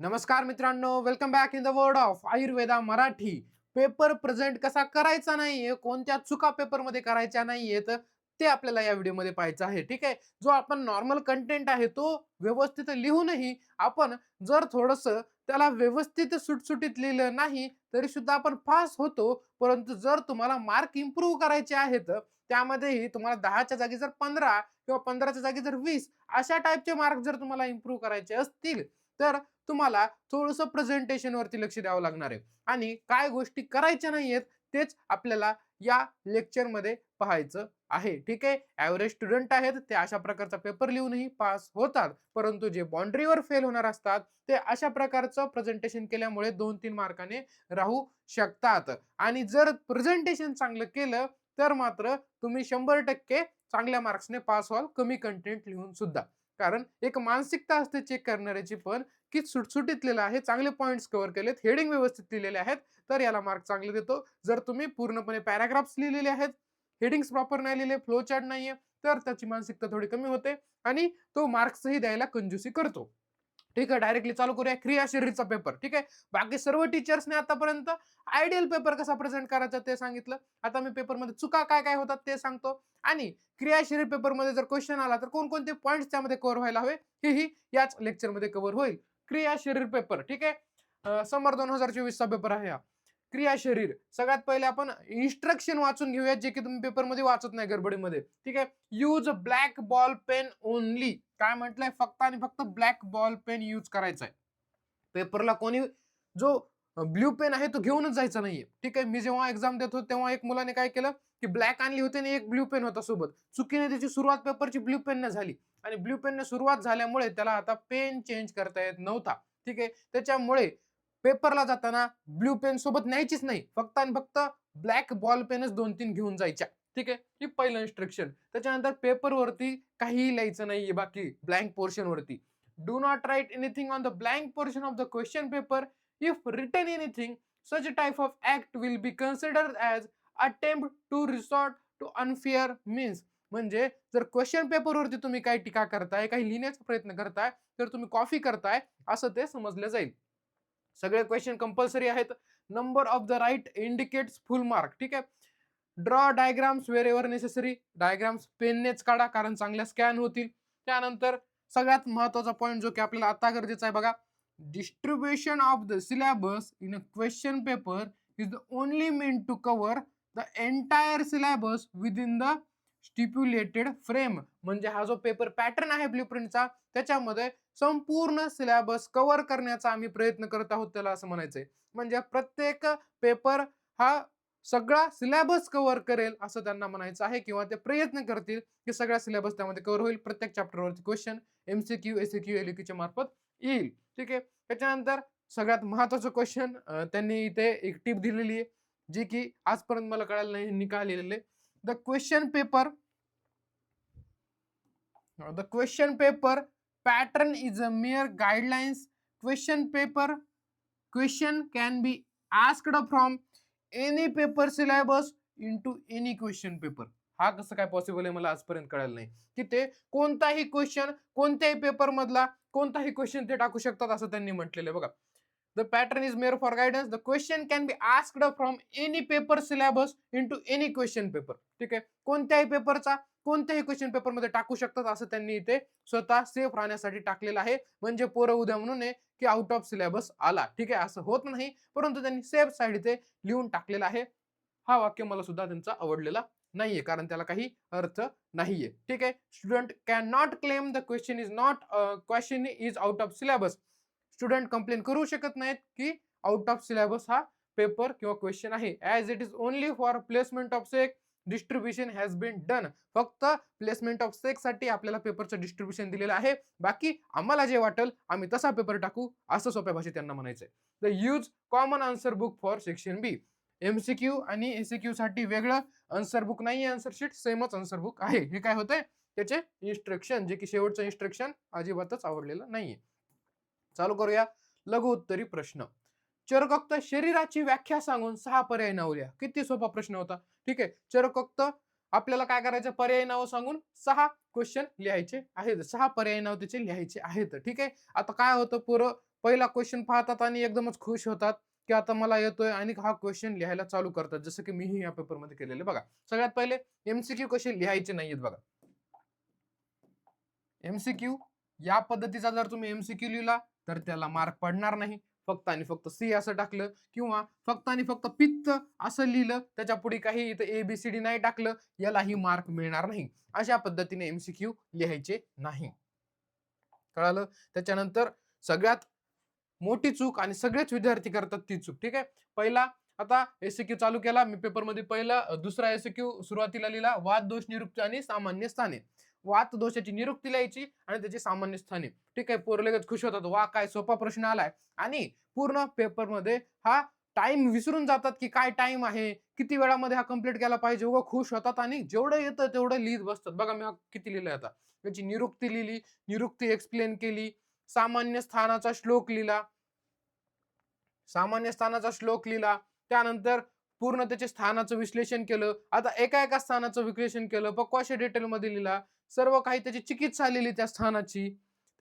नमस्कार मित्रांनो, welcome back in the world of Ayurveda Marathi. Paper present कसा करायचा नाहीये, कोणत्या चुका पेपरमध्ये करायच्या नाहीयेत, ते आपल्याला या व्हिडिओमध्ये पाहायचं आहे. ठीक आहे. जो आपण नॉर्मल कंटेंट आहे तो व्यवस्थित लिहूनही आपण जर थोडंसं त्याला व्यवस्थित सुटसुटीत लिहिलं नाही तरी सुद्धा आपण पास होतो. परंतु जर तुम्हाला मार्क इम्प्रूव्ह करायचे आहेत, त्यामध्येही तुम्हाला 10च्या जागी जर 15 किंवा 15च्या जागी जर 20 अशा टाइपचे मार्क जर तुम्हाला इम्प्रूव्ह करायचे असतील, तर तुम्हाला थोडंसं प्रेझेंटेशनवरती लक्ष द्यावं लागणार आहे. आणि काय गोष्टी करायच्या नाहीयेत तेच आपल्याला या लेक्चरमध्ये पाहायचं आहे. ठीक आहे. ॲव्हरेज स्टुडंट आहेत ते अशा प्रकारचा पेपर लिहूनही पास होतात. परंतु जे बाउंडरीवर फेल होणार असतात ते अशा प्रकारचं प्रेझेंटेशन केल्यामुळे 2-3 मार्काने राहू शकतात. आणि जर प्रेझेंटेशन चांगलं केलं तर मात्र तुम्ही 100% चांगल्या मार्क्सने पास व्हाल, कमी कंटेंट लिहून सुद्धा. कारण एक मानसिकता असते चेक करणाऱ्याची पण, की सुटसुटीत लिहिलं आहे, चांगले पॉइंट्स कव्हर केलेत, हेडिंग व्यवस्थित लिहिलेले आहेत, तर याला मार्क चांगले देतो. जर तुम्ही पूर्णपणे पॅराग्राफ्स लिहिलेले आहेत, हेडिंग्स प्रॉपर नाही लिहिले, फ्लो चार्ट नाहीये, तर त्याची मानसिकता थोडी कमी होते आणि तो मार्क्सही द्यायला कंजूसी करतो. ठीक आहे. डायरेक्टली चालू करूया क्रियाशरीरचा पेपर. ठीक आहे. बाकी सर्व टीचर्सने आतापर्यंत आयडियल पेपर कसा प्रेझेंट करायचा ते सांगितलं. आता मी पेपरमध्ये चुका काय काय होतात ते सांगतो आणि क्रियाशरीर पेपरमध्ये जर क्वेश्चन आला तर कोणकोणते पॉईंट्स त्यामध्ये कव्हर व्हायला हवे हेही याच लेक्चरमध्ये कव्हर होईल. क्रियाशरीर पेपर. ठीक आहे. समर 2024 चा पेपर आहे हा. क्रियाशरीर. सगळ्यात पहिले आपण इन्स्ट्रक्शन वाचून घेऊयात, जे की तुम्ही पेपरमध्ये वाचत नाही गडबडीमध्ये. ठीक आहे. Use black ball pen only. काय म्हटलंय? फक्त आणि फक्त ब्लॅक बॉल पेन यूज करायचा आहे. पेपरला कोणी जो ब्लू पेन आहे तो घेऊनच जायचा नाहीये. ठीक आहे. मी जेव्हा एक्झाम देत होतो तेव्हा एक मुलाने काय केलं, की ब्लॅक आणली होती आणि एक ब्लू पेन होता सोबत. चुकीने त्याची सुरुवात पेपरची ब्लू पेनने झाली आणि ब्लू पेनने सुरुवात झाल्यामुळे त्याला आता पेन चेंज करता येत नव्हता. ठीक आहे. त्याच्यामुळे पेपरला जाताना ब्लू पेन सोबत न्यायचीच नाही. फक्त आणि फक्त ब्लॅक बॉल पेनच 2-3 घेऊन जायच्या. ठीक आहे. ही पहिलं इन्स्ट्रक्शन. त्याच्यानंतर पेपरवरती काहीही लिहायचं नाहीये बाकी ब्लँक पोर्शनवरती. Do not write anything on the blank portion of the question paper. If written anything, such a type of act will be considered as attempt to resort to unfair means. म्हणजे जर question पेपरवरती तुम्ही काही टीका करताय, काही लिहिण्याचा प्रयत्न करताय, तर तुम्ही कॉपी करताय असं ते समजलं जाईल. सगळे क्वेश्चन कंपल्सरी आहेत. Number of the right indicates full mark. ठीक आहे. Draw diagrams wherever necessary. Diagrams पेननेच काढा कारण चांगल्या स्कॅन होतील. त्यानंतर सगळ्यात महत्वाचा पॉईंट जो की आपल्याला आता गरजेचा आहे बघा. Distribution of the syllabus in a question paper is the only mean to cover the entire syllabus within the stipulated frame. म्हणजे हा जो पेपर पॅटर्न आहे ब्ल्यूप्रिंटचा त्याच्यामध्ये संपूर्ण सिलेबस कव्हर करण्याचा आम्ही प्रयत्न करत आहोत, त्याला असं म्हणायचंय. म्हणजे प्रत्येक पेपर हा सगळा सिलेबस कव्हर करेल असं त्यांना म्हणायचं आहे, किंवा ते प्रयत्न करतील की सगळा सिलेबस त्यामध्ये कव्हर होईल. प्रत्येक चॅप्टरवरती क्वेश्चन एमसीक्यू, एसक्यू, एलक्यूच्या मार्फत येईल. ठीक आहे. त्याच्यानंतर सगळ्यात महत्वाचं क्वेश्चन त्यांनी इथे एक टिप दिलेली आहे, जी की आजपर्यंत मला कळालं नाही निकाल लिहिलेले. The question paper pattern is a mere guidelines. Question can be asked from any paper syllabus into any question paper. हा कसं काय पॉसिबल आहे मला आजपर्यंत कळालं नाही, की ते कोणताही क्वेश्चन कोणत्याही पेपर मधला कोणताही क्वेश्चन ते टाकू शकतात असं त्यांनी म्हटलेलं आहे बघा. The pattern is mere for guidance. The question can be asked from any paper syllabus into any question paper. ठीक आहे. कोणत्याही पेपरचा कोणत्याही क्वेश्चन पेपर मध्ये टाकू शकतात असं त्यांनी इथे स्वतः सेफ राहण्यासाठी टाकलेलं आहे. म्हणजे पोरं उद्या म्हणू नये की आउट ऑफ सिलेबस आला. ठीक आहे. असं होत नाही, परंतु त्यांनी सेफ साईड इथे लिहून टाकलेलं आहे. हा वाक्य मला सुद्धा त्यांचा आवडलेला नाहीये कारण त्याला काही अर्थ नाहीये. ठीक आहे. Student can not claim the question is out of syllabus. Student complain करू शकत नाहीत की आउट ऑफ सिलेबस हा पेपर किंवा क्वेश्चन आहे. As it is only for placement of sec distribution has been done. फक्त प्लेसमेंट ऑफ सेक साठी आपल्याला पेपरचं डिस्ट्रीब्युशन दिलेलं आहे. बाकी आम्हाला जे वाटेल आम्ही तसा पेपर टाकू असं सोप्या भाषेत त्यांना म्हणायचंय. The use common answer book for section B. MCQ आणि एसीक्यू साठी वेगळं आन्सर बुक नाही, आन्सर शीट सेमच आन्सर बुक आहे. हे काय होतंय त्याचे इन्स्ट्रक्शन, जे की शेवटचं इन्स्ट्रक्शन अजिबातच आवडलेलं नाहीये. चालू करूया. लघु उत्तरी प्रश्न. चरकोक्त शरीराची व्याख्या सांगून 6 पर्याय नाव लिहा. किती सोपा प्रश्न होता. ठीक आहे. चरकोक्त आपल्याला काय करायचं, पर्याय नाव सांगून 6 क्वेश्चन लिहायचे आहेत. 6 पर्याय नाव त्याचे लिहायचे आहेत. ठीक आहे. आता काय होतं, पुरं पहिला क्वेश्चन पाहतात आणि एकदमच खुश होतात की आता मला येतोय आणि हा क्वेश्चन लिहायला चालू करतात, जसं की मीही या पेपरमध्ये केलेले बघा. सगळ्यात पहिले एमसीक्यू कसे लिहायचे नाहीयेत बघा. एमसीक्यू या पद्धतीचा जर तुम्ही एमसीक्यू लिहिला तर त्याला मार्क पडणार नाही. फक्त आणि फक्त सी असं टाकलं किंवा फक्त आणि फक्त पित्त असं लिहिलं, त्याच्या पुढे काही इथं एबीसीडी नाही टाकलं, यालाही मार्क मिळणार नाही. अशा पद्धतीने एमसीक्यू लिहायचे नाही. कळालं? त्याच्यानंतर सगळ्यात मोठी चूक आणि सगळेच विद्यार्थी करतात ती चूक. ठीक आहे. पहिला आता एसक्यू चालू केला मी पेपरमध्ये, पहिला दुसरा एसक्यू सुरुवातीला लिहिला, वाद दोष निरुक्ती आणि सामान्य स्थाने. वाद दोषाची निरुक्ती लिहायची आणि त्याची सामान्य स्थाने. ठीक आहे. पोरं लगेच खुश होतात, वा काय सोपा प्रश्न आलाय. आणि पूर्ण पेपरमध्ये हा टाइम विसरून जातात की काय टाइम आहे, किती वेळामध्ये हा कंप्लीट केला पाहिजे. उगा खुश होतात आणि जेवढं येतं तेवढं लिहित बसतात. बघा मी किती लिहिलंय आता. त्याची निरुक्ती लिहिली, निरुक्ती एक्सप्लेन केली, सामान्य स्थानाचा श्लोक लिहिला, सामान्य स्थानाचा श्लोक लिहिला, त्यानंतर पूर्ण त्याचे स्थानाचं विश्लेषण केलं. आता एका एका स्थानाचं विश्लेषण केलं, पक्वाशय डिटेलमध्ये लिहिला, सर्व काही त्याची चिकित्सा लिहिली त्या स्थानाची.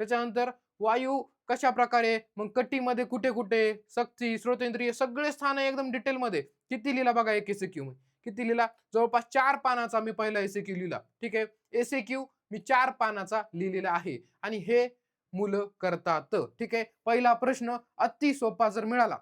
त्याच्यानंतर वायू कशा प्रकारे, मग कटीमध्ये कुठे कुठे, सक्ती, श्रोतेंद्रिय, सगळे स्थान एकदम डिटेलमध्ये किती लिहिला बघा. एक एसक्यू किती लिहिला, जवळपास 4 पानाचा मी पहिला एसक्यू लिहिला. ठीक आहे. एसक्यू मी 4 पानाचा लिहिलेला आहे आणि हे मुलं करतात. ठीक आहे. पहिला प्रश्न अति सोपा जर मिळाला,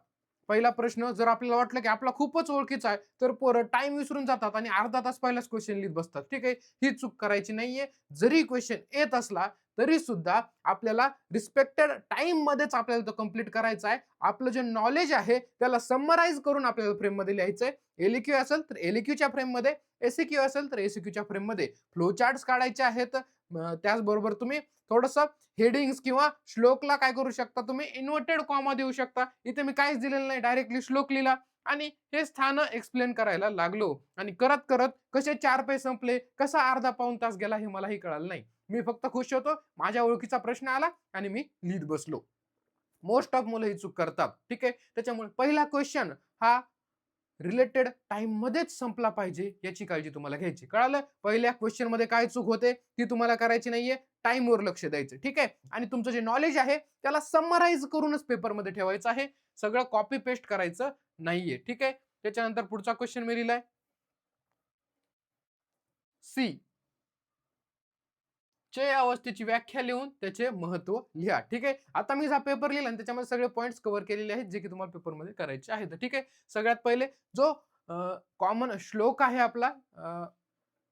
पहिला प्रश्न जर आपल्याला वाटलं की आपला खूपच ओळखीचा आहे, तर पोरं टाइम विसरून जातात आणि अर्धा तास पहिलाच क्वेश्चन लिहित बसतात. ठीक आहे. ही चूक करायची नाहीये. जरी क्वेश्चन येत असला तरी सुद्धा आपल्याला रिस्पेक्टेड टाइम मध्येच आपल्याला तो कंप्लीट करायचा आहे. आपलं जे नॉलेज आहे त्याला समराइज करून आपल्याला फ्रेम मध्ये लिहायचंय. एलक्यू असेल तर एलक्यूच्या फ्रेम मध्ये, एसक्यू असेल तर एसक्यूच्या फ्रेम मध्ये फ्लो चार्ट्स काढायचे आहेत. त्याचबरोबर तुम्ही थोडस हेडिंग्स किंवा श्लोकला काय करू शकता, तुम्ही इन्व्हर्टेड कॉमा देऊ शकता. इथे मी काहीच दिलेलं नाही, डायरेक्टली श्लोक लिहिला आणि हे स्थान एक्सप्लेन करायला लागलो. आणि करत करत कसे 4 पेज संपले, कसा अर्धा पाऊण तास गेला हे मलाही कळालं नाही. मी फक्त खुश होतो, माझ्या ओळखीचा प्रश्न आला आणि मी लिहित बसलो. मोस्ट ऑफ मुलं ही चूक करतात. ठीक आहे. त्याच्यामुळे पहिला क्वेश्चन हा रिलेटेड टाइम मध्येच संपला पाहिजे, याची काळजी तुम्हाला घ्यायची. कळालं? पहिल्या क्वेश्चन मध्ये काय चूक होते ती तुम्हाला करायची नाहीये. टाइमवर लक्ष द्यायचं. ठीक आहे. आणि तुमचं जे नॉलेज आहे त्याला समराइज करूनच पेपरमध्ये ठेवायचं आहे. सगळं कॉपी पेस्ट करायचं नाहीये. ठीक आहे. त्याच्यानंतर पुढचा क्वेश्चन मी लिहिलाय सी, चे अवस्थेची व्याख्या लिहून त्याचे महत्व लिहा. ठीक आहे. आता मी हा पेपर लिहिला आणि त्याच्यामध्ये सगळे पॉइंट्स कव्हर केलेले आहेत, जे की तुम्हाला पेपरमध्ये करायचे आहेत. ठीक आहे. सगळ्यात पहिले जो कॉमन श्लोक आहे आपला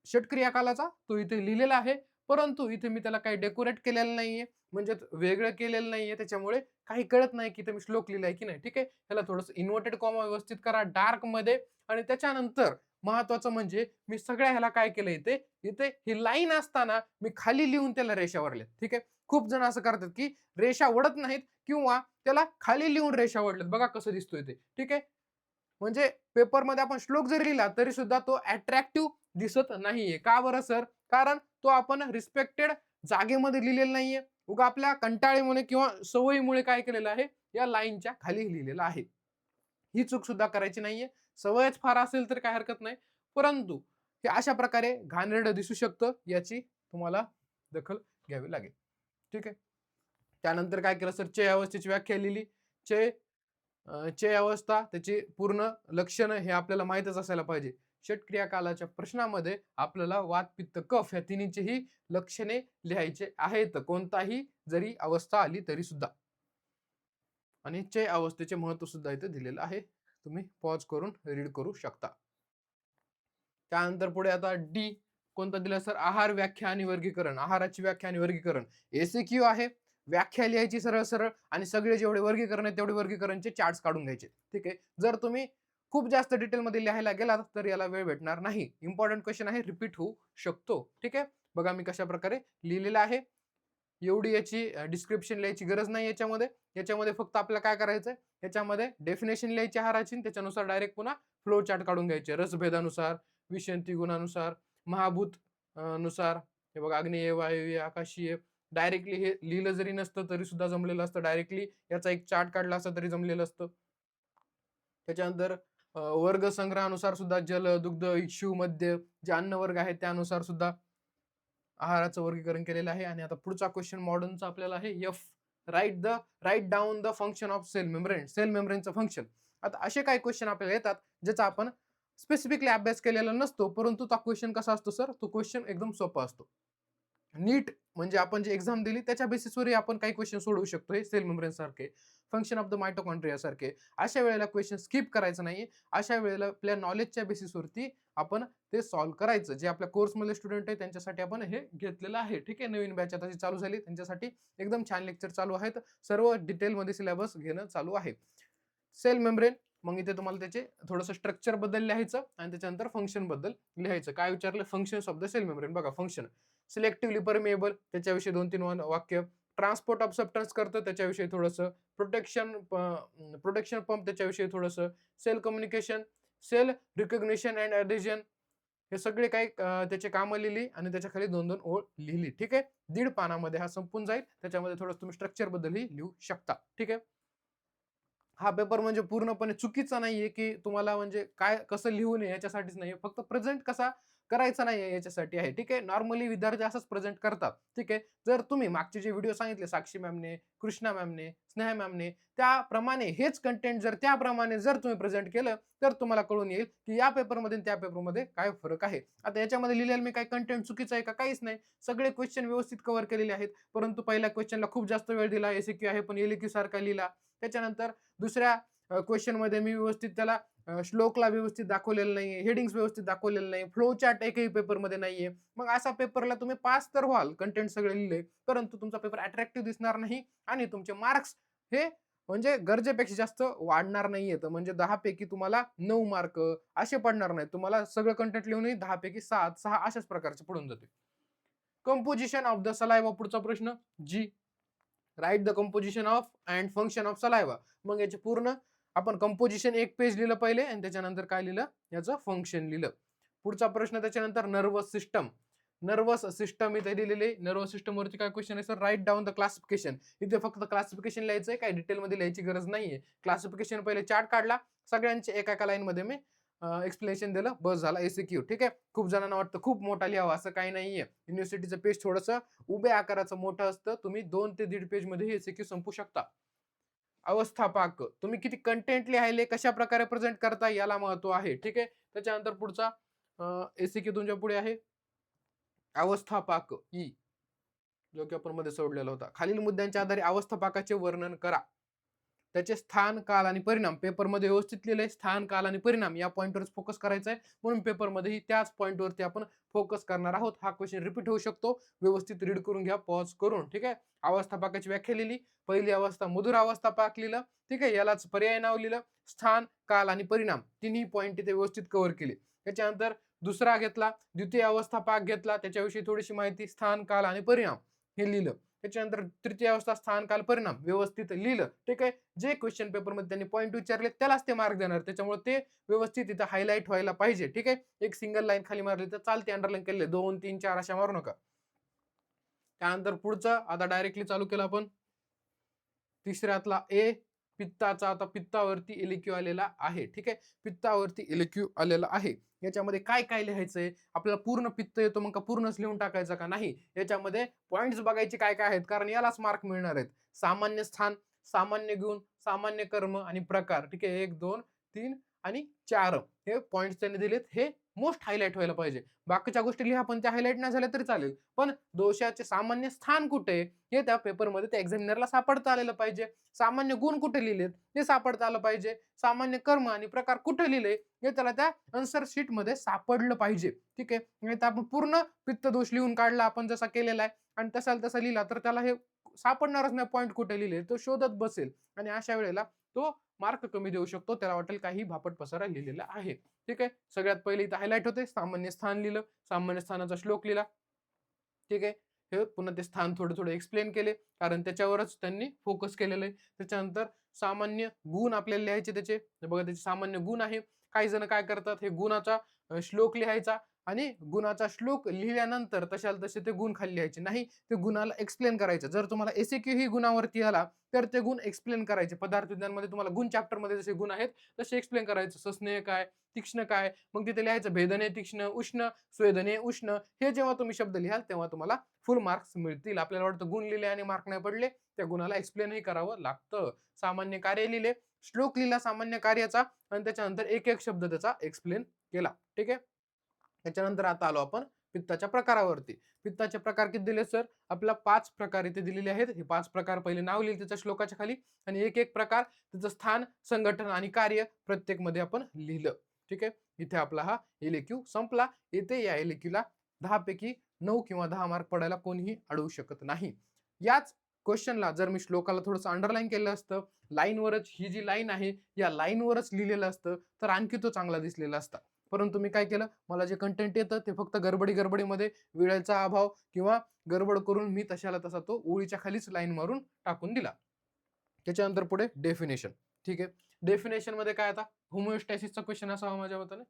षटक्रियाकालाचा, तो इथे लिहिलेला आहे. परंतु इथे मी त्याला काही डेकोरेट केलेलं नाहीये, म्हणजे वेगळं केलेलं नाहीये. त्याच्यामुळे काही कळत नाही की मी श्लोक लिहिलाय की नाही. ठीक आहे. त्याला थोडंसं इन्व्हर्टेड कॉमा व्यवस्थित करा डार्क मध्ये. आणि त्याच्यानंतर महत्वाचं म्हणजे मी सगळ्या ह्याला काय केलं, इथे इथे ही लाईन असताना मी खाली लिहून त्याला रेषा वरल्या. ठीक आहे. खूप जण असं करतात की रेषा वडत नाहीत किंवा त्याला खाली लिहून रेषा वडल्यात. बघा कसं दिसतोय ते. ठीक आहे. म्हणजे पेपरमध्ये आपण श्लोक जरी लिहिला तरी सुद्धा तो अट्रॅक्टिव्ह दिसत नाहीये. का बरं सर? कारण तो आपण रिस्पेक्टेड जागेमध्ये लिहिलेला नाहीये. उगा आपल्या कंटाळीमुळे किंवा सवयीमुळे काय केलेलं आहे, या लाईनच्या खाली लिहिलेलं आहे. ही चूक सुद्धा करायची नाहीये. सवयच फार असेल तर काय हरकत नाही. परंतु हे अशा प्रकारे घाणेरडं दिसू शकतं, याची तुम्हाला दखल घ्यावी लागेल. ठीक आहे. त्यानंतर काय केलं सर, चे अवस्थेची व्याख्या लिहिली. चे चे अवस्था, त्याची पूर्ण लक्षणं हे आपल्याला माहीतच असायला पाहिजे. षटक्रियाकालाच्या प्रश्नामध्ये आपल्याला वात, पित्त, कफ या तिन्हीचेही लक्षणे लिहायचे आहेत, कोणताही जरी अवस्था आली तरी सुद्धा. आणि चे अवस्थेचे महत्व सुद्धा इथे दिलेलं आहे. तुम्ही पॉज करून रीड करू शकता. त्यानंतर पुढे आता डी कोणता दिला सर, आहार, व्याख्या आणि वर्गीकरण. आहाराची व्याख्या आणि वर्गीकरण एसक्यू आहे. व्याख्या लिहायची सरळ सरळ आणि सगळे जेवढे वर्गीकरण आहे तेवढे वर्गीकरणचे चार्ट्स काढून घ्यायचे. ठीक आहे. जर तुम्ही खूप जास्त डिटेलमध्ये लिहायला गेलात तर याला वेळ भेटणार नाही. इम्पॉर्टंट क्वेश्चन आहे, रिपीट होऊ शकतो. ठीक आहे. बघा मी कशा प्रकारे लिहिलेलं आहे. एवढी याची डिस्क्रिप्शन लिहायची गरज नाही याच्यामध्ये. याच्यामध्ये फक्त आपल्याला काय करायचंय, याच्यामध्ये डेफिनेशन लिहायची आहाराची, त्याच्यानुसार डायरेक्ट पुन्हा फ्लो चार्ट काढून घ्यायचे. रसभेदानुसार, विषंती गुणानुसार, महाभूत नुसार, हे बघा आग्नेय, वायवीय, आकाशीय. डायरेक्टली हे लिहिलं जरी नसतं तरी सुद्धा जमलेलं असतं. डायरेक्टली याचा एक चार्ट काढला असता तरी जमलेलं असतं. त्याच्यानंतर वर्ग संग्रहानुसार सुद्धा जल, दुग्ध, इक्षू, मध्य जे अन्न वर्ग आहेत त्यानुसार सुद्धा आहाराचं वर्गीकरण केलेलं आहे. आणि आता पुढचा क्वेश्चन मॉडर्नचा आपल्याला आहे F, write down the function of cell membrane, cell मेम्ब्रेनचं फंक्शन. आता असे काही क्वेश्चन आपल्याला येतात ज्याचा आपण स्पेसिफिकली अभ्यास केलेला नसतो, परंतु तो क्वेश्चन कसा असतो सर, तो क्वेश्चन एकदम सोपा असतो. नीट म्हणजे आपण जी एक्झाम दिली त्याच्या बेसिसवरही आपण काही क्वेश्चन सोडवू शकतो. हे सेल मेम्ब्रेन सारखे, फंक्शन ऑफ द मायटोकॉन्ड्रिया सारखे. अशा वेळेला क्वेश्चन स्किप करायचं नाही. अशा वेळेला आपल्या नॉलेजच्या बेसिसवरती आपण ते सॉल्व्ह करायचं. जे आपल्या कोर्समधले स्टुडंट आहे त्यांच्यासाठी आपण हे घेतलेलं आहे. ठीक आहे. नवीन बॅच आता चालू झाली त्यांच्यासाठी एकदम छान लेक्चर चालू आहेत. सर्व डिटेलमध्ये सिलेबस घेणं चालू आहे. सेल मेम्ब्रेन, मग इथे तुम्हाला त्याचे थोडंसं स्ट्रक्चर बद्दल लिहायचं आणि त्याच्यानंतर फंक्शन बद्दल लिहायचं. काय विचारलं? Functions of the cell membrane. बघा फंक्शन, सिलेक्टिव्हली परमिएबल त्याच्याविषयी 2-3 वाक्य, ट्रान्सपोर्ट ऑफ सबस्टन्स करतं त्याच्याविषयी थोडंसं, प्रोटेक्शन पंप त्याच्याविषयी थोडंसं, cell communication, cell recognition and adhesion, हे सगळे काही त्याची कामं लिहिली आणि त्याच्या खाली 2-2 ओळ लिहिली. ठीक आहे. 1.5 पानामध्ये हा संपून जाईल. त्याच्यामध्ये थोडंसं तुम्ही स्ट्रक्चर बद्दलही लिहू शकता. ठीक आहे. हा पेपर म्हणजे पूर्णपणे चुकीचा नाहीये, की तुम्हाला म्हणजे काय कसं लिहू नये याच्यासाठीच नाहीये. फक्त प्रेझेंट कसा करायचा नाहीये याच्यासाठी आहे. ठीक आहे. नॉर्मली विद्यार्थी असंच प्रेझेंट करतात. ठीक आहे. जर तुम्ही मागचे जे व्हिडिओ सांगितले साक्षी मॅमने, कृष्णा मॅमने, स्नेहा मॅमने, त्याप्रमाणे हेच कंटेंट जर त्याप्रमाणे जर तुम्ही प्रेझेंट केलं, तर तुम्हाला कळून येईल, की या पेपरमध्ये आणि त्या पेपरमध्ये काय फरक आहे. आता याच्यामध्ये लिहिलेलं मी काही कंटेंट चुकीचं आहे का? काहीच नाही. सगळे क्वेश्चन व्यवस्थित कव्हर केलेले आहेत. परंतु पहिल्या क्वेश्चनला खूप जास्त वेळ दिला. एस-क्यू आहे पण एल-क्यू सारखा लिहिला. त्याच्यानंतर दुसऱ्या क्वेश्चनमध्ये मी व्यवस्थित त्याला श्लोकला व्यवस्थित दाखवलेलं नाहीये, हेडिंग्स व्यवस्थित दाखवलेलं नाही, फ्लो चार्ट एकही पेपरमध्ये नाहीये. मग अशा पेपरला तुम्ही पास तर व्हाल, कंटेंट सगळे लिहिले, परंतु तुमचा पेपर अट्रॅक्टिव्ह दिसणार नाही आणि तुमचे मार्क्स हे म्हणजे गरजेपेक्षा जास्त वाढणार नाहीयेत. म्हणजे 10 पैकी तुम्हाला 9 मार्क असे पडणार नाहीत. तुम्हाला सगळं कंटेंट लिहूनही 10 पैकी 7, 6 अशाच प्रकारचे पडून जाते. कंपोजिशन ऑफ द सलाइवा, पुढचा प्रश्न G. Write the composition of and function of saliva. मग याचे पूर्ण आपण कंपोजिशन एक पेज लिहिलं पहिले आणि त्याच्यानंतर काय लिहिलं, याचं फंक्शन लिहिलं. पुढचा प्रश्न त्याच्यानंतर नर्वस सिस्टम. नर्वस सिस्टम इथे दिलेली. नर्वस सिस्टम वरती काय क्वेश्चन आहे sir? Write down the classification. इथे फक्त क्लासिफिकेशन लिहायचंय, काय डिटेलमध्ये लिहायची गरज नाहीये. क्लासिफिकेशन पहिले चार्ट काढला, सगळ्यांचे एका एका लाईन मध्ये मी एक्सप्लेनेशन दिलं, बस झाला एसीक्यू. ठीक आहे. खूप जणांना वाटतं खूप मोठा लिहावा, असं काही नाहीये. युनिव्हर्सिटीचं पेज थोडंसं उभ्या आकाराचं मोठं असतं. तुम्ही 2 ते 1.5 पेज मध्ये हे एसीक्यू संपू शकता. अवस्थापाक, तुम्ही किती कंटेंट लिहायले, कशा प्रकारे प्रेझेंट करता याला महत्व आहे. ठीक आहे. त्याच्यानंतर पुढचा एसीक्यू तुमच्या पुढे आहे अवस्थापाक ई, जो की आपण मध्ये सोडलेला होता. खालील मुद्द्यांच्या आधारे अवस्थापाकाचे वर्णन करा. त्याचे स्थान, काल आणि परिणाम पेपरमध्ये व्यवस्थित लिहिलंय. स्थान, काल आणि परिणाम या पॉइंटवरच फोकस करायचा आहे. म्हणून पेपरमध्येही त्याच पॉइंटवरती आपण फोकस करणार आहोत. हा क्वेश्चन रिपीट होऊ शकतो. व्यवस्थित रीड करून घ्या, पॉज करून. ठीक आहे. अवस्थापाकाची व्याख्या लिहिली. पहिली अवस्था मधुर अवस्थापाक लिहिलं. ठीक आहे. यालाच पर्याय नाव लिहिलं. स्थान, काल आणि परिणाम तिन्ही पॉइंट इथे व्यवस्थित कव्हर केले. त्याच्यानंतर दुसरा घेतला, द्वितीय अवस्थापाक घेतला, त्याच्याविषयी थोडीशी माहिती, स्थान, काल आणि परिणाम हे लिहिलं. त्याच्यानंतर तृतीय अवस्था, स्थान, काल, परिणाम व्यवस्थित लिहिलं. ठीक आहे. जे क्वेश्चन पेपरमध्ये त्यांनी पॉईंट विचारले त्यालाच ते मार्क देणार. त्याच्यामुळे ते व्यवस्थित इथं हायलाइट व्हायला पाहिजे. ठीक आहे. एक सिंगल लाईन खाली मारली तर चालते, अंडरलाईन केले 2, 3, 4 अशा मारू नका. त्यानंतर पुढचं आता डायरेक्टली चालू केलं आपण. तिसऱ्यातला ए, पित्ताचा. आता पित्तावरती एलक्यू आलेला आहे. ठीक आहे. पित्तावरती एलक्यू आलेला आहे. याच्यामध्ये काय काय लिहायचंय, आपल्याला पूर्ण पित्त येतो मग का पूर्णच लिहून टाकायचं का नाही, याच्यामध्ये पॉइंट्स बघायचे काय काय आहेत, कारण यालाच मार्क मिळणार आहेत. सामान्य स्थान, सामान्य गुण, सामान्य कर्म आणि प्रकार. ठीक आहे. 1, 2, 3 आणि 4 हे पॉइंट्स त्यांनी दिलेत. हे मोस्ट हायलाइट व्हायला पाहिजे. बाकीच्या गोष्टी लिहा पण त्या हायलाइट नाही झाल्या तरी चालेल, पण दोषाचे सामान्य स्थान कुठे हे त्या पेपरमध्ये त्या एक्झामिनरला सापडता आलेलं पाहिजे. सामान्य गुण कुठे लिहिलेत हे सापडता आलं पाहिजे. सामान्य कर्म आणि प्रकार कुठे लिहिले हे त्याला त्या आन्सर शीट मध्ये सापडलं पाहिजे. ठीक आहे. नाही तर आपण पूर्ण पित्त दोष लिहून काढला आपण जसा केलेला आहे आणि तसा लिहिला तर त्याला हे सापडणारच नाही पॉईंट कुठे लिहिले, तो शोधत बसेल आणि अशा वेळेला तो मार्क कमी देऊ शकतो. त्याला वाटेल काही भापट पसारा लिहिलेला आहे. ठीक आहे. सगळ्यात पहिले इथं हायलाइट होते, सामान्य स्थान लिहिलं, सामान्य स्थानाचा श्लोक लिहिला. ठीक आहे. हे पुन्हा ते स्थान थोडे थोडे एक्सप्लेन केले, कारण त्याच्यावरच त्यांनी फोकस केलेलं आहे. त्याच्यानंतर सामान्य गुण आपल्याला लिहायचे त्याचे. बघा त्याचे सामान्य गुण आहे. काही जण काय करतात, हे गुणाचा श्लोक लिहायचा आणि गुणाचा श्लोक लिहिल्यानंतर तशाला तसे ते गुण खाली लिहायचे. नाही, ते गुणाला एक्सप्लेन करायचं. जर तुम्हाला एस-ए-क्यू ही गुणावरती आला, तर ते गुण एक्सप्लेन करायचे. पदार्थ विज्ञानमध्ये तुम्हाला गुण चॅप्टरमध्ये जसे गुण आहेत, तसे एक्सप्लेन करायचं. सस्नेह काय? तीक्ष्ण काय? मग तिथे लिहायचं भेदने तीक्ष्ण, उष्ण, स्वेदने उष्ण. हे जेव्हा तुम्ही शब्द लिहाल, तेव्हा तुम्हाला फुल मार्क्स मिळतील. आपल्याला वाटतं गुण लिहिले आणि मार्क नाही पडले, त्या गुणाला एक्सप्लेनही करावं लागतं. सामान्य कार्य लिहिले, श्लोक लिहिला सामान्य कार्याचा आणि त्याच्यानंतर एक-एक शब्द त्याचा एक्सप्लेन केला. ठीक आहे? त्याच्यानंतर आता आलो आपण पित्ताच्या प्रकारावरती. पित्ताचे प्रकार किती दिले सर? आपल्याला 5 प्रकार इथे दिलेले आहेत. हे 5 प्रकार पहिले नाव लिहिलं त्याच्या श्लोकाच्या खाली आणि एक-एक प्रकार, त्याचं स्थान, संघटन आणि कार्य प्रत्येकमध्ये आपण लिहिलं. ठीक आहे? इथे आपला हा एल संपला. इथे या एल 10 पैकी 9 किंवा 10 मार्क पडायला कोणीही अडवू शकत नाही. याच क्वेश्चनला जर मी श्लोकाला थोडंसं अंडरलाईन केलं असतं, लाईनवरच ही जी लाईन आहे, या लाईनवरच लिहिलेलं असतं, तर आणखी तो चांगला दिसलेला असता. परंतु मी काय केलं, मला जे कंटेंट येतं ते फक्त गडबडीमध्ये वेळेचा अभाव किंवा गडबड करून मी तशाला तसा तो ओळीच्या खालीच लाईन मारून टाकून दिला. त्याच्यानंतर पुढे डेफिनेशन. ठीक आहे. डेफिनेशन मध्ये काय आता होमिओस्टॅसिसचा क्वेश्चन असावा माझ्या मताने.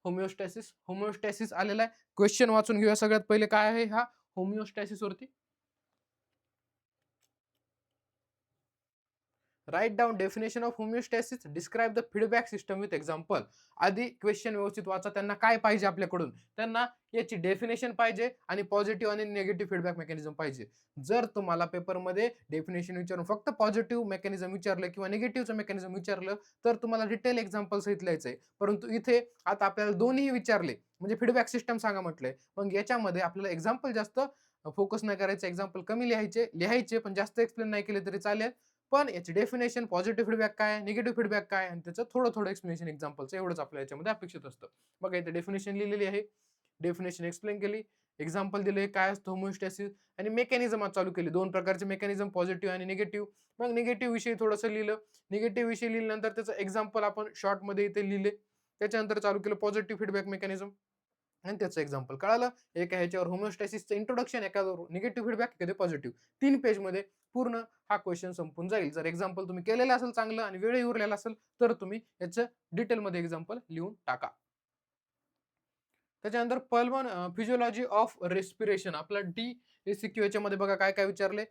होमिओस्टॅसिस आलेला आहे. क्वेश्चन वाचून घेऊया सगळ्यात पहिले. काय आहे हा होमिओस्टॅसिस वरती? Right down definition of homeostasis, describe the feedback system with example. आधी क्वेश्चन व्यवस्थित वाचा. त्यांना काय पाहिजे आपल्याकडून? त्यांना याची डेफिनेशन पाहिजे आणि पॉझिटिव्ह आणि निगेटिव्ह फीडबॅक मेकॅनिझम पाहिजे. जर तुम्हाला पेपरमध्ये डेफिनेशन विचारून फक्त पॉझिटिव्ह मेकॅनिझम विचारलं किंवा निगेटिव्हचं मेकॅनिझम विचारलं, तर तुम्हाला डिटेल एक्झाम्पल सहित लिहायचंय. परंतु इथे आता आपल्याला दोन्ही विचारले, म्हणजे फीडबॅक सिस्टम सांगा म्हटलंय. मग याच्यामध्ये आपल्याला एक्झाम्पल जास्त फोकस नाही करायचं, एक्झाम्पल कमी लिहायचे पण जास्त एक्सप्लेन नाही केले तरी चालेल. पण याची डेफिनेशन, पॉझिटिव्ह फीडबॅक काय, निगेटिव्ह फीडबॅक काय आणि त्याचं थोडं एक्सप्लेनेशन एक्झाम्पलचं एवढंच आपल्या याच्यामध्ये अपेक्षित असतं. बघा इथे डेफिनेशन लिहिलेली आहे. डेफिनेशन एक्सप्लेन केली. एक्झाम्पल दिले काय असतं होमिओस्टॅसिस आणि मेकॅनिझम चालू केली. 2 प्रकारचे मेकॅनिझम, पॉझिटिव्ह आणि निगेटिव्ह. मग निगेटिव्ह विषयी थोडंसं लिहिलं. निगेटिव्ह विषयी लिहिल्यानंतर त्याचं एक्झाम्पल आपण शॉर्टमध्ये इथे लिहिले. त्याच्यानंतर चालू केलं पॉझिटिव्ह फीडबॅक मेकॅनिझम आणि त्याचं एक्झाम्पल. कळालं? एका ह्याच्यावर होमिओस्टॅसिसचं इंट्रोडक्शन, एखाद्यावर निगेटिव्ह फीडबॅक, एखादे पॉझिटिव्ह. 3 पेजमध्ये पूर्ण हा क्वेश्चन संपून जाईल. जर एक्झाम्पल तुम्ही केलेलं असेल चांगलं आणि वेळही उरलेला असेल, तर तुम्ही याचं डिटेलमध्ये एक्झाम्पल लिहून टाका. त्याच्यानंतर फिजिओलॉजी ऑफ रेस्पिरेशन. आपला डी-एस-क्यू याच्यामध्ये बघा काय विचारले.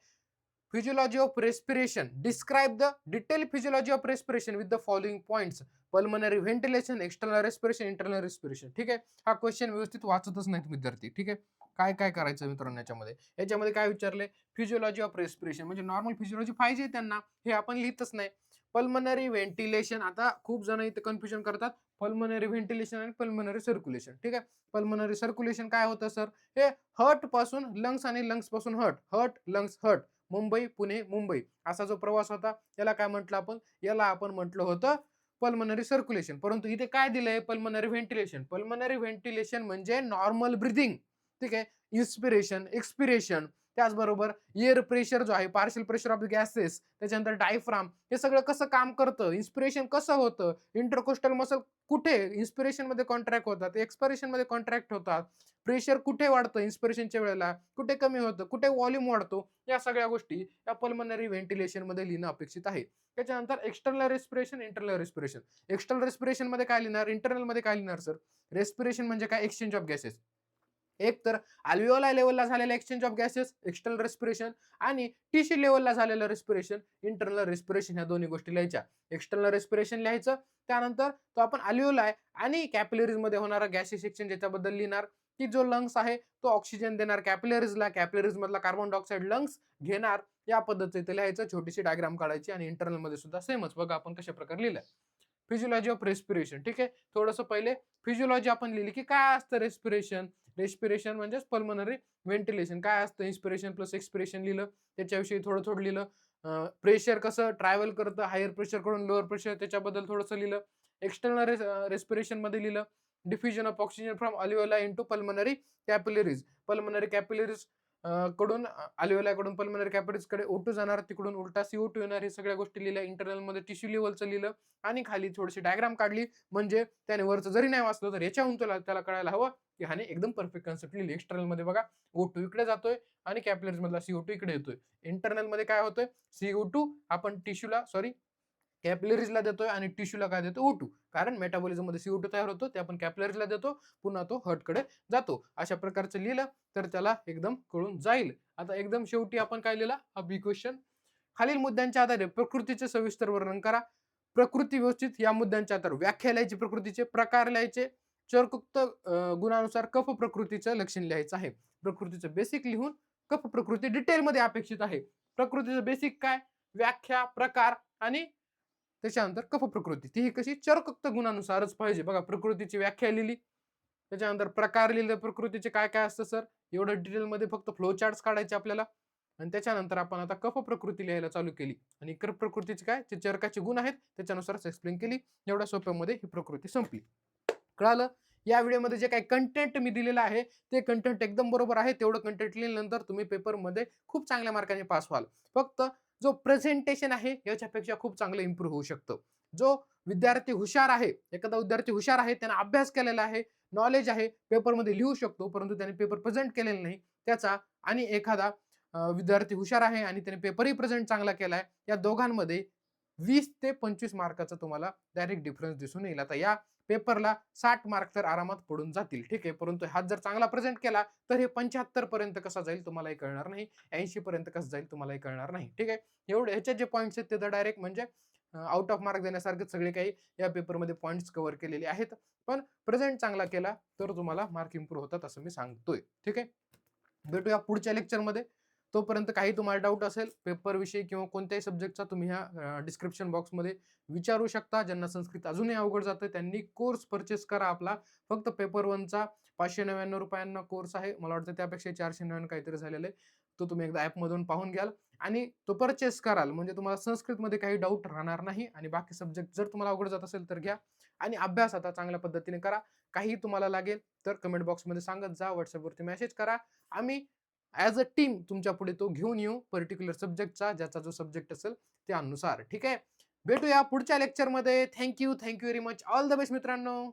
Physiology of respiration, describe the detail physiology of respiration with the following points. Pulmonary ventilation, external respiration, internal respiration. ठीक आहे. हा क्वेश्चन व्यवस्थित वाचतच नाहीत विद्यार्थी. ठीक आहे. काय करायचं मित्रांनो याच्यामध्ये काय विचारले, फिजिओलॉजी ऑफ रेस्पिरेशन म्हणजे नॉर्मल फिजिओलॉजी पाहिजे त्यांना, हे आपण लिहितच नाही. पल्मनरी व्हेंटिलेशन, आता खूप जण इथे कन्फ्युजन करतात पल्मनरी व्हेंटिलेशन आणि पल्मनरी सर्क्युलेशन. ठीक आहे. पल्मनरी सर्क्युलेशन काय होतं सर? हे हर्ट पासून लंग्स आणि लंग्स पासून heart lungs heart, Mumbai Pune Mumbai असा जो प्रवास होता, याला काय म्हटलं आपण? याला आपण म्हटलं होतं पल्मनरी सर्क्युलेशन. परंतु इथे काय दिलंय? Pulmonary ventilation. पल्मनरी व्हेंटिलेशन म्हणजे नॉर्मल ब्रीथिंग. ठीक आहे. इन्स्पिरेशन, एक्सपिरेशन, त्याचबरोबर एअर प्रेशर जो आहे, partial pressure of the gases, त्याच्यानंतर डायफ्राम, हे सगळं कसं काम करतं, इन्स्पिरेशन कसं होतं, इंटरकोस्टल मसल कुठे इन्स्पिरेशन मध्ये कॉन्ट्रॅक्ट होतात, एक्सपिरेशन मध्ये कॉन्ट्रॅक्ट होतात, प्रेशर कुठे वाढतं इन्स्पिरेशनच्या वेळेला, कुठे कमी होतं, कुठे व्हॉल्यूम वाढतो, या सगळ्या गोष्टी या पल्मनरी व्हेंटिलेशन मध्ये लिहिणं अपेक्षित आहे. त्याच्यानंतर external respiration, internal respiration. External respiration मध्ये काय लिहिणार, इंटरनल मध्ये काय लिहिणार सर? रेस्पिरेशन म्हणजे काय? Exchange of gases. एक तर अल्व्हिओलाय लेवलला झालेलं exchange of gases, external respiration, आणि टिश्यू लेवलला झालेलं रेस्पिरेशन, इंटरनल रेस्पिरेशन. ह्या दोन्ही गोष्टी लिहायच्या. एक्सटर्नल रेस्पिरेशन लिहायचं, त्यानंतर तो आपण अल्व्हिओलाय आणि कॅपिलरीज मध्ये होणारा गॅसेस एक्सचेंज याच्याबद्दल लिहिणार, की जो लंग्स आहे तो ऑक्सिजन देणार कॅपिलरीजला, कॅपिलरीज मधला कार्बन डायऑक्साइड लंग्स घेणार. या पद्धतीने लिहायचं, छोटीशी डायग्राम काढायची आणि इंटरनल मध्ये सुद्धा सेमच. बघा आपण कशा प्रकारे लिहिलंय. Physiology of respiration. ठीक आहे. थोडंसं पहिले फिजिओलॉजी आपण लिहिली, की काय असतं रेस्पिरेशन. रेस्पिरेशन म्हणजे पल्मनरी व्हेंटिलेशन. काय असतं? इन्स्पिरेशन प्लस एक्सपिरेशन लिहिलं. त्याच्याविषयी थोडं लिहिलं. प्रेशर कसं ट्रॅव्हल करतं हायर प्रेशर कडून लोअर प्रेशर, त्याच्याबद्दल थोडंसं लिहिलं. एक्सटर्नल रेस्पिरेशन मध्ये लिहिलं, diffusion of oxygen from alveola into pulmonary capillaries. Pulmonary capillaries कडून अल्व्हिओलाकडून पल्मनरी कॅपिलरीज कडे O2 जाणार, तिकडून उलटा CO2 येणार. हे सगळ्या गोष्टी लिहिल्या. इंटरनल मध्ये टिश्यू लेवलचं लिहिलं आणि खाली थोडीशी डायग्राम काढली, म्हणजे त्याने वरचं जरी नाही वाचलं तर याच्याहून त्याला कळायला हवं की ह्याने एकदम परफेक्ट कन्सेप्ट लिहिली. एक्सटर्नल मध्ये बघा O2 इकडे जातोय आणि कॅपिलरीज मधला CO2 इकडे येतोय. इंटरनल मध्ये काय होतोय? CO2 आपण टिश्यूला कॅपिलरीजला देतोय आणि टिश्यूला काय देतो O2. कारण मेटाबॉलिझम मध्ये CO2 तयार होतो, ते आपण कॅपिलरीजला देतो, पुन्हा तो हार्टकडे जातो. अशा प्रकारचं लिहिलं तर त्याला एकदम कळून जाईल. आता एकदम शेवटी आपण काय लिहिला हा बी क्वेश्चन. खालील मुद्द्यांच्या आधारे प्रकृतीचे सविस्तर वर्णन करा. प्रकृती व्यवस्थित या मुद्द्यांच्या आधारे व्याख्या लिहायची, प्रकृतीचे प्रकार लिहायचे, चरकुक्त गुणानुसार कफ प्रकृतीचं लक्षण लिहायचं आहे. प्रकृतीचं बेसिक लिहून कफ प्रकृती डिटेलमध्ये अपेक्षित आहे. प्रकृतीचं बेसिक काय, व्याख्या, प्रकार आणि त्याच्यानंतर कफ प्रकृती, ती कशी चरकुक्त गुणानुसारच पाहिजे. बघा प्रकृतीची व्याख्या लिहिली, त्याच्यानंतर प्रकार लिहिले प्रकृतीचे काय काय असतं सर, एवढं डिटेलमध्ये फक्त फ्लो चार्ट्स काढायचे आपल्याला. आणि त्याच्यानंतर आपण आता कफ प्रकृती लिहायला चालू केली आणि कर्क प्रकृतीचे काय जे चरकाचे गुण आहेत त्याच्यानुसारच एक्सप्लेन केली. एवढ्या सोप्यामध्ये ही प्रकृती संपली. कळालं? या व्हिडिओमध्ये जे काही कंटेंट मी दिलेलं आहे ते कंटेंट एकदम बरोबर आहे. तेवढं कंटेंट लिहिल्यानंतर तुम्ही पेपरमध्ये खूप चांगल्या मार्काने पास व्हाल. फक्त जो प्रेझेंटेशन आहे याच्यापेक्षा खूप चांगलं इम्प्रूव्ह होऊ शकतं. जो विद्यार्थी हुशार आहे, एखादा विद्यार्थी हुशार आहे, त्याने अभ्यास केलेला आहे, नॉलेज आहे, पेपरमध्ये लिहू शकतो, परंतु त्याने पेपर प्रेझेंट केलेला नाही त्याचा, आणि एखादा विद्यार्थी हुशार आहे आणि त्याने पेपरही प्रेझेंट चांगला केलाय, या दोघांमध्ये 20 ते 25 मार्काचा तुम्हाला डायरेक्ट डिफरन्स दिसून येईल. आता या पेपरला 60 मार्क तर आरामात पडून जातील, ठीक आहे. परंतु हाच जर चांगला प्रेझेंट केला तर हे 75 पर्यंत कसा जाईल तुम्हालाही कळणार नाही, 80 पर्यंत कसं जाईल तुम्हालाही कळणार नाही, ठीक आहे. एवढे ह्याचे जे पॉईंट्स आहेत ते तर डायरेक्ट म्हणजे आउट ऑफ मार्क देण्यासारखे सगळे काही या पेपरमध्ये पॉईंट्स कव्हर केलेले आहेत. पण प्रेझेंट चांगला केला तर तुम्हाला मार्क इम्प्रूव्ह होतात असं मी सांगतोय, ठीक आहे. भेटूया पुढच्या लेक्चरमध्ये. तोपर्यंत काही तुम्हाला डाऊट असेल पेपर विषयी किंवा कोणत्याही सब्जेक्टचा, तुम्ही ह्या डिस्क्रिप्शन बॉक्समध्ये विचारू शकता. ज्यांना संस्कृत अजूनही अवघड जातं त्यांनी कोर्स परचेस करा आपला. फक्त पेपर 1चा ₹599 कोर्स आहे. मला वाटतं त्यापेक्षा 499 काहीतरी झालेलं आहे. तो तुम्ही एकदा ॲपमधून पाहून घ्याल आणि तो परचेस कराल म्हणजे तुम्हाला संस्कृतमध्ये काही डाऊट राहणार नाही. आणि बाकी सब्जेक्ट जर तुम्हाला अवघड जात असेल तर घ्या आणि अभ्यास आता चांगल्या पद्धतीने करा. काही तुम्हाला लागेल तर कमेंट बॉक्समध्ये सांगत जा, WhatsAppवरती मेसेज करा. आम्ही ॲज अ टीम तुमच्या पुढे तो घेऊन येऊ पर्टिक्युलर सब्जेक्टचा, ज्याचा जो सब्जेक्ट असेल त्यानुसार, ठीक आहे. भेटूया पुढच्या लेक्चरमध्ये. Thank you very much. All the best मित्रांनो.